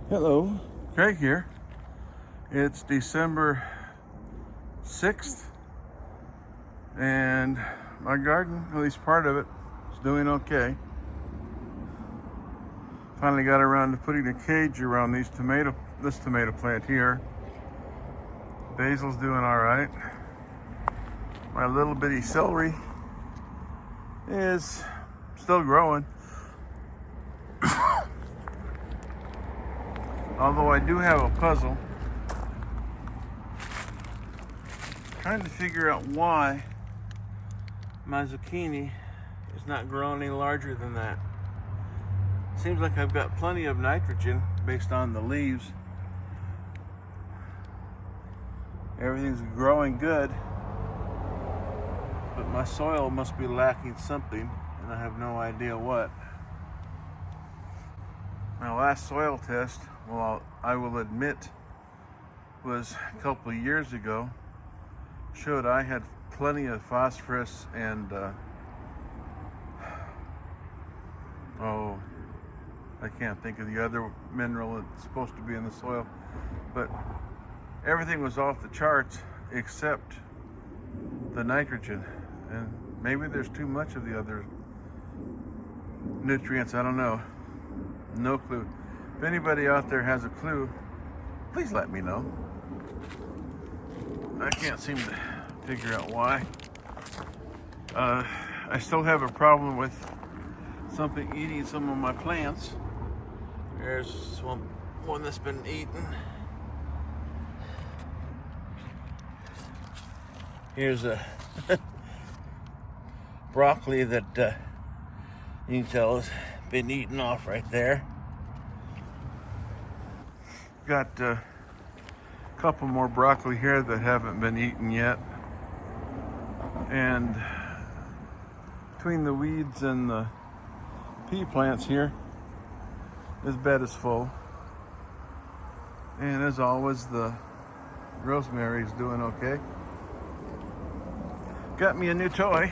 Hello, Craig here. It's December 6th and my garden, at least part of it, is doing okay. Finally got around to putting a cage around this tomato plant here. Basil's doing all right. My little bitty celery is still growing. Although I do have a puzzle trying to figure out why my zucchini is not growing any larger than that. Seems like I've got plenty of nitrogen based on the leaves. Everything's growing good, but my soil must be lacking something, and I have no idea what. My last soil test, well, I will admit, was a couple of years ago. Showed I had plenty of phosphorus and I can't think of the other mineral that's supposed to be in the soil, but everything was off the charts except the nitrogen, and maybe there's too much of the other nutrients. I don't know. No clue. If anybody out there has a clue, please let me know. I can't seem to figure out why. I still have a problem with something eating some of my plants. There's one that's been eaten. Here's a broccoli that you can tell has been eaten off right there. Got a couple more broccoli here that haven't been eaten yet. And between the weeds and the pea plants here, this bed is full. And as always, the rosemary is doing okay. Got me a new toy.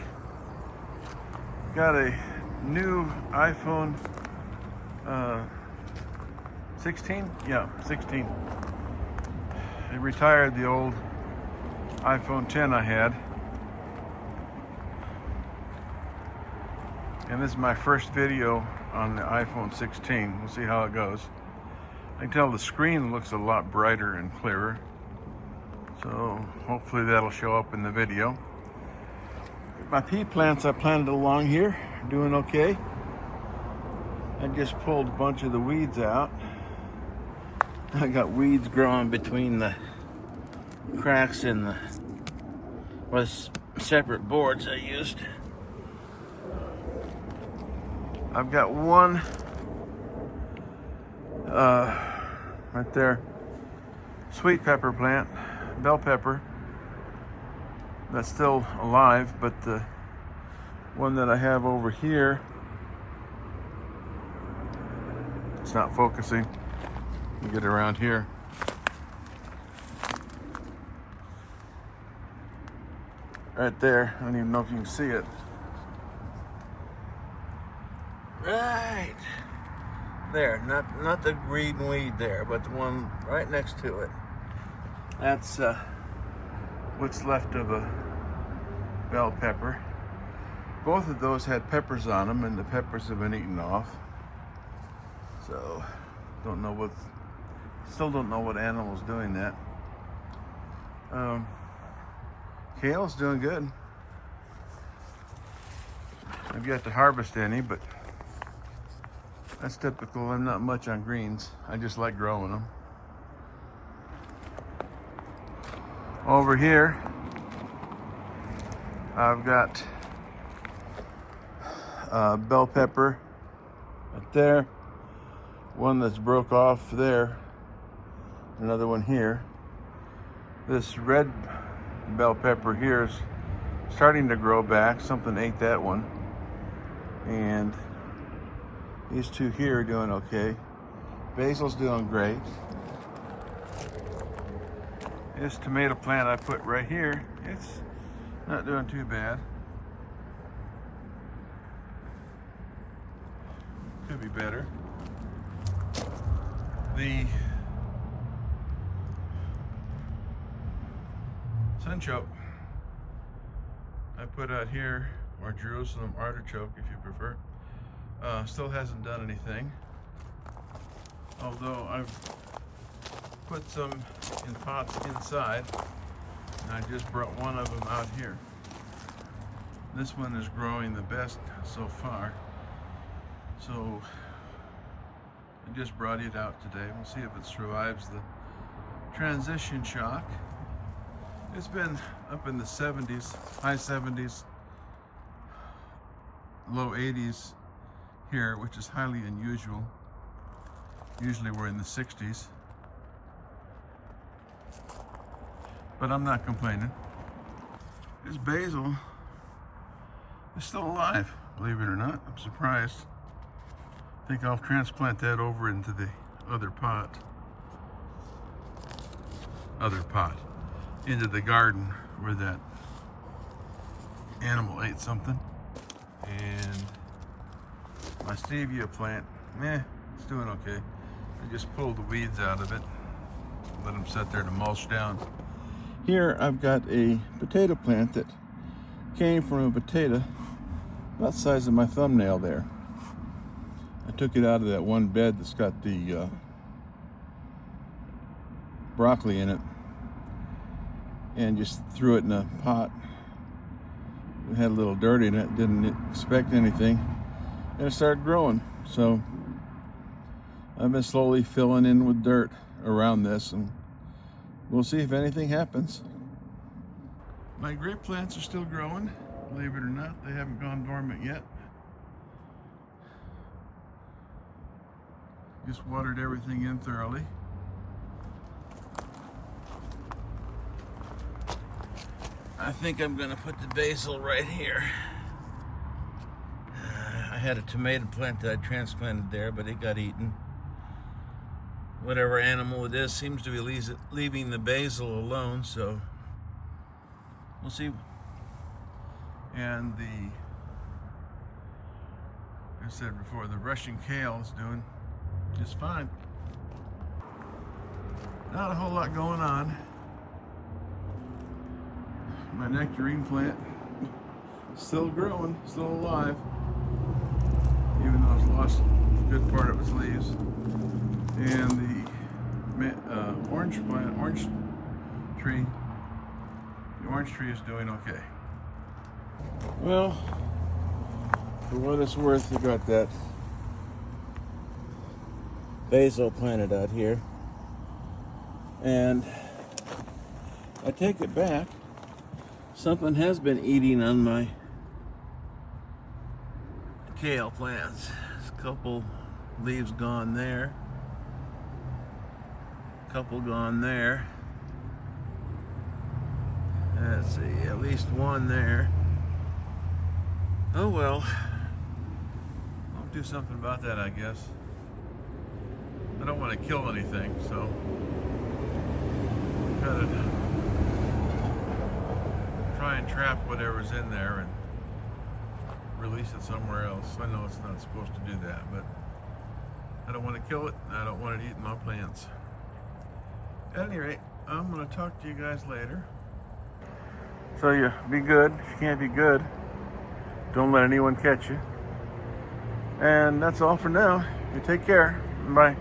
Got a new iPhone 16? Yeah, 16. I retired the old iPhone 10 I had. And this is my first video on the iPhone 16. We'll see how it goes. I can tell the screen looks a lot brighter and clearer. So hopefully that'll show up in the video. My pea plants I planted along here, doing okay. I just pulled a bunch of the weeds out. I got weeds growing between the cracks in the separate boards I used. I've got one right there, sweet pepper plant, bell pepper, that's still alive, but the one that I have over here, it's not focusing. You get around here. Right there, I don't even know if you can see it. Right there, not the green weed there, but the one right next to it. That's what's left of a bell pepper. Both of those had peppers on them, and the peppers have been eaten off. So, still don't know what animal's doing that. Kale's doing good. I've yet to harvest any, but that's typical. I'm not much on greens. I just like growing them. Over here, I've got bell pepper right there. One that's broke off there. Another one here. This red bell pepper here is starting to grow back. Something ate that one. And these two here are doing okay. Basil's doing great. This tomato plant I put right here, it's not doing too bad. Could be better. The sunchoke I put out here, or Jerusalem artichoke if you prefer, still hasn't done anything, although I've put some in pots inside, and I just brought one of them out here. This one is growing the best so far, so I just brought it out today. We'll see if it survives the transition shock. It's been up in the 70s, high 70s, low 80s here, which is highly unusual. Usually we're in the 60s. But I'm not complaining. This basil is still alive, believe it or not. I'm surprised. I think I'll transplant that over into the other pot. Into the garden where that animal ate something. And my stevia plant, it's doing okay. I just pulled the weeds out of it, let them sit there to mulch down. Here I've got a potato plant that came from a potato about the size of my thumbnail there. I took it out of that one bed that's got the broccoli in it and just threw it in a pot. It had a little dirt in it, didn't expect anything, and it started growing. So I've been slowly filling in with dirt around this, and we'll see if anything happens. My grape plants are still growing, believe it or not. They haven't gone dormant yet. Just watered everything in thoroughly. I think I'm gonna put the basil right here. I had a tomato plant that I transplanted there, but it got eaten. Whatever animal it is seems to be leaving the basil alone, so we'll see. And I said before, the Russian kale is doing just fine. Not a whole lot going on. My nectarine plant still growing, still alive, even though it's lost a good part of its leaves. And the orange tree is doing okay. Well, for what it's worth, you got that basil planted out here, and I take it back. Something has been eating on my kale plants. There's a couple leaves gone there. A couple gone there. Let's see, at least one there. Oh well. I'll do something about that, I guess. I don't want to kill anything, so gotta try and trap whatever's in there and release it somewhere else. I know it's not supposed to do that, but I don't want to kill it, and I don't want it eating my plants. At any rate, I'm going to talk to you guys later. So you be good. If you can't be good, don't let anyone catch you. And that's all for now. You take care. Bye.